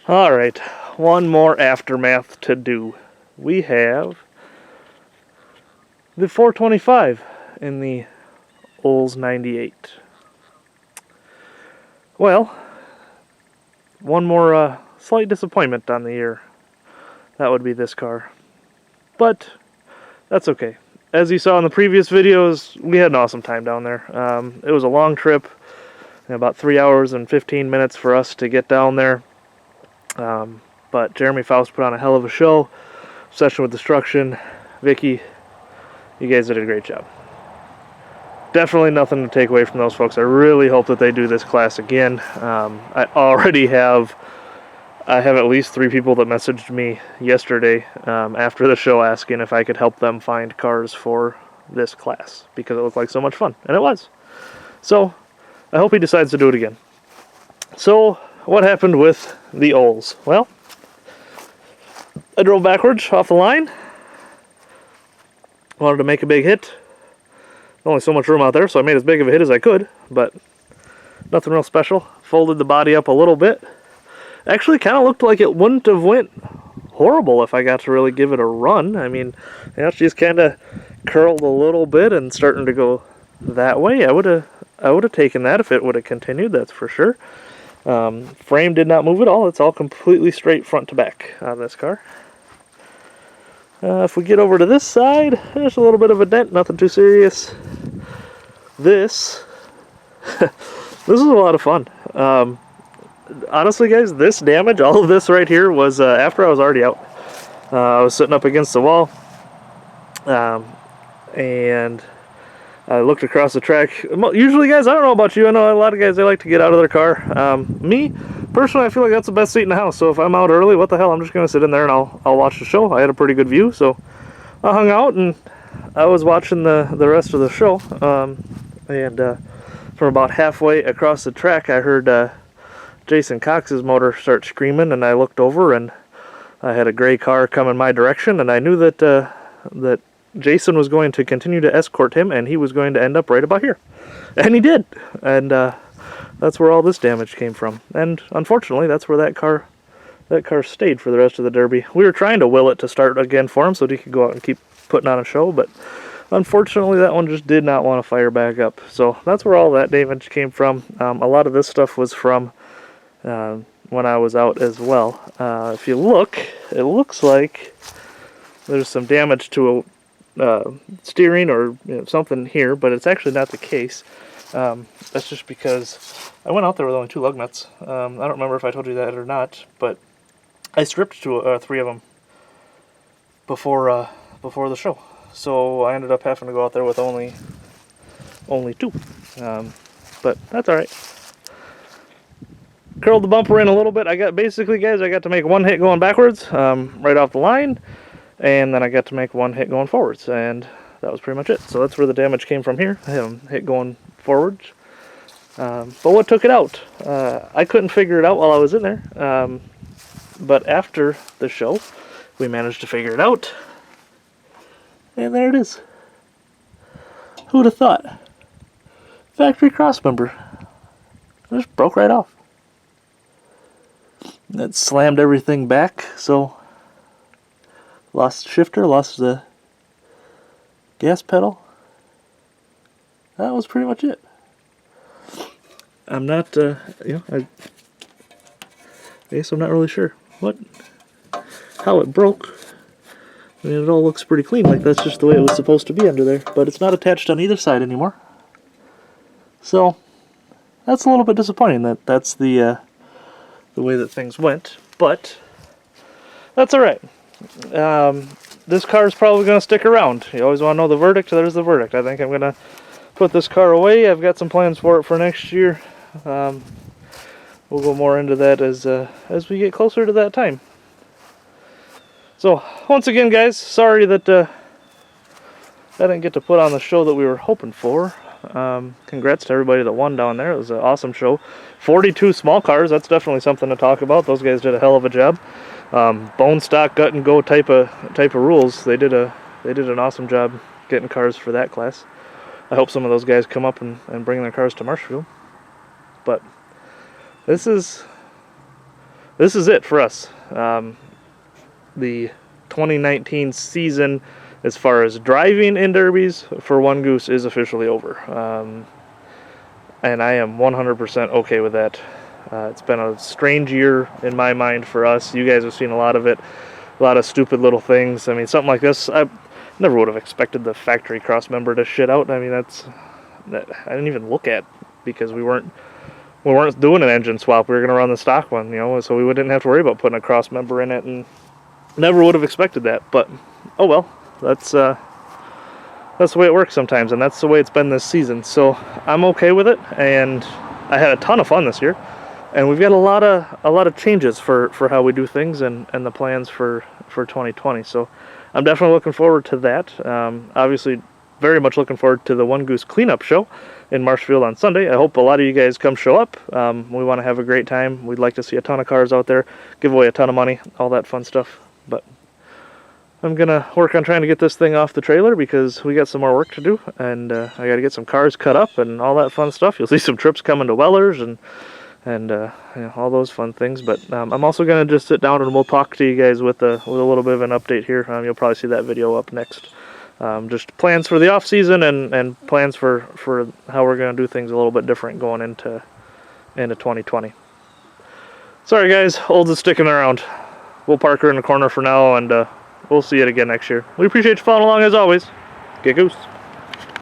Alright, one more aftermath to do. We have the 425 in the Olds 98. Well, one more slight disappointment on the year. That would be this car. But that's okay. As you saw in the previous videos, we had an awesome time down there. It was a long trip, about 3 hours and 15 minutes for us to get down there. But Jeremy Faust put on a hell of a show. Session with Destruction, Vicky, you guys did a great job. Definitely nothing to take away from those folks. I really hope that they do this class again. I have at least 3 people that messaged me yesterday after the show asking if I could help them find cars for this class because it looked like so much fun, and it was. So I hope he decides to do it again. So what happened with the Olds? Well, I drove backwards off the line. Wanted to make a big hit. Only so much room out there, so I made as big of a hit as I could, but nothing real special. Folded the body up a little bit. Actually, kind of looked like it wouldn't have went horrible if I got to really give it a run. I mean, she's kind of curled a little bit and starting to go that way. I would have taken that if it would have continued, that's for sure. Frame did not move at all. It's all completely straight front to back on this car. If we get over to this side, there's a little bit of a dent, nothing too serious. This is a lot of fun. Honestly, guys, this damage, all of this right here, was after I was already out. I was sitting up against the wall, and I looked across the track. Usually, guys, I don't know about you, I know a lot of guys, they like to get out of their car. Me, personally, I feel like that's the best seat in the house, so if I'm out early, what the hell, I'm just going to sit in there and I'll watch the show. I had a pretty good view, so I hung out and I was watching the rest of the show, and from about halfway across the track, I heard Jason Cox's motor start screaming, and I looked over, and I had a gray car coming my direction, and I knew that Jason was going to continue to escort him, and he was going to end up right about here. And he did. And that's where all this damage came from. And unfortunately, that's where that car stayed for the rest of the Derby. We were trying to will it to start again for him so that he could go out and keep putting on a show, but unfortunately, that one just did not want to fire back up. So that's where all that damage came from. A lot of this stuff was from when I was out as well. If you look, it looks like there's some damage to a steering or something here, but it's actually not the case. That's just because I went out there with only 2 lug nuts. I don't remember if I told you that or not, but I stripped 3 of them before the show. So I ended up having to go out there with only 2. But that's all right. Curled the bumper in a little bit. I got to make 1 hit going backwards, right off the line, and then I got to make 1 hit going forwards, and that was pretty much it. So that's where the damage came from here. Hit going forwards. But what took it out? I couldn't figure it out while I was in there. But after the show, we managed to figure it out. And there it is. Who'd have thought? Factory crossmember. It just broke right off. That slammed everything back, so lost shifter, lost the gas pedal. That was pretty much it. I'm not, I guess I'm not really sure how it broke. I mean, it all looks pretty clean, like that's just the way it was supposed to be under there, but it's not attached on either side anymore. So, that's a little bit disappointing that's the way that things went, but that's alright. This car is probably going to stick around. You always want to know the verdict, there's the verdict. I think I'm going to put this car away. I've got some plans for it for next year. We'll go more into that as we get closer to that time. So, once again, guys, sorry that I didn't get to put on the show that we were hoping for. Congrats to everybody that won down there. It was an awesome show. 42 small cars, that's definitely something to talk about. Those guys did a hell of a job. Bone stock, gut and go type of rules. They did an awesome job getting cars for that class. I hope some of those guys come up and bring their cars to Marshfield. But this is this is it for us. The 2019 season, as far as driving in derbies for One Goose, is officially over. And I am 100% okay with that. It's been a strange year in my mind for us. You guys have seen a lot of it, a lot of stupid little things. I mean, something like this, I never would have expected the factory cross member to shit out. I mean, that I didn't even look at, because we weren't doing an engine swap. We were going to run the stock one, so we didn't have to worry about putting a cross member in it, and never would have expected that. But oh well, that's the way it works sometimes, and that's the way it's been this season. So I'm okay with it, and I had a ton of fun this year, and we've got a lot of changes for how we do things and the plans for 2020. So I'm definitely looking forward to that. Obviously, very much looking forward to the One Goose cleanup show in Marshfield on Sunday. I hope a lot of you guys come show up. We want to have a great time. We'd like to see a ton of cars out there, give away a ton of money, all that fun stuff. But I'm going to work on trying to get this thing off the trailer, because we got some more work to do, and I got to get some cars cut up and all that fun stuff. You'll see some trips coming to Weller's and all those fun things. But I'm also going to just sit down and we'll talk to you guys with a little bit of an update here. You'll probably see that video up next. Just plans for the off season and plans for how we're going to do things a little bit different going into 2020. Sorry guys, Olds is sticking around. We'll park her in the corner for now, and we'll see it again next year. We appreciate you following along as always. Get Goose.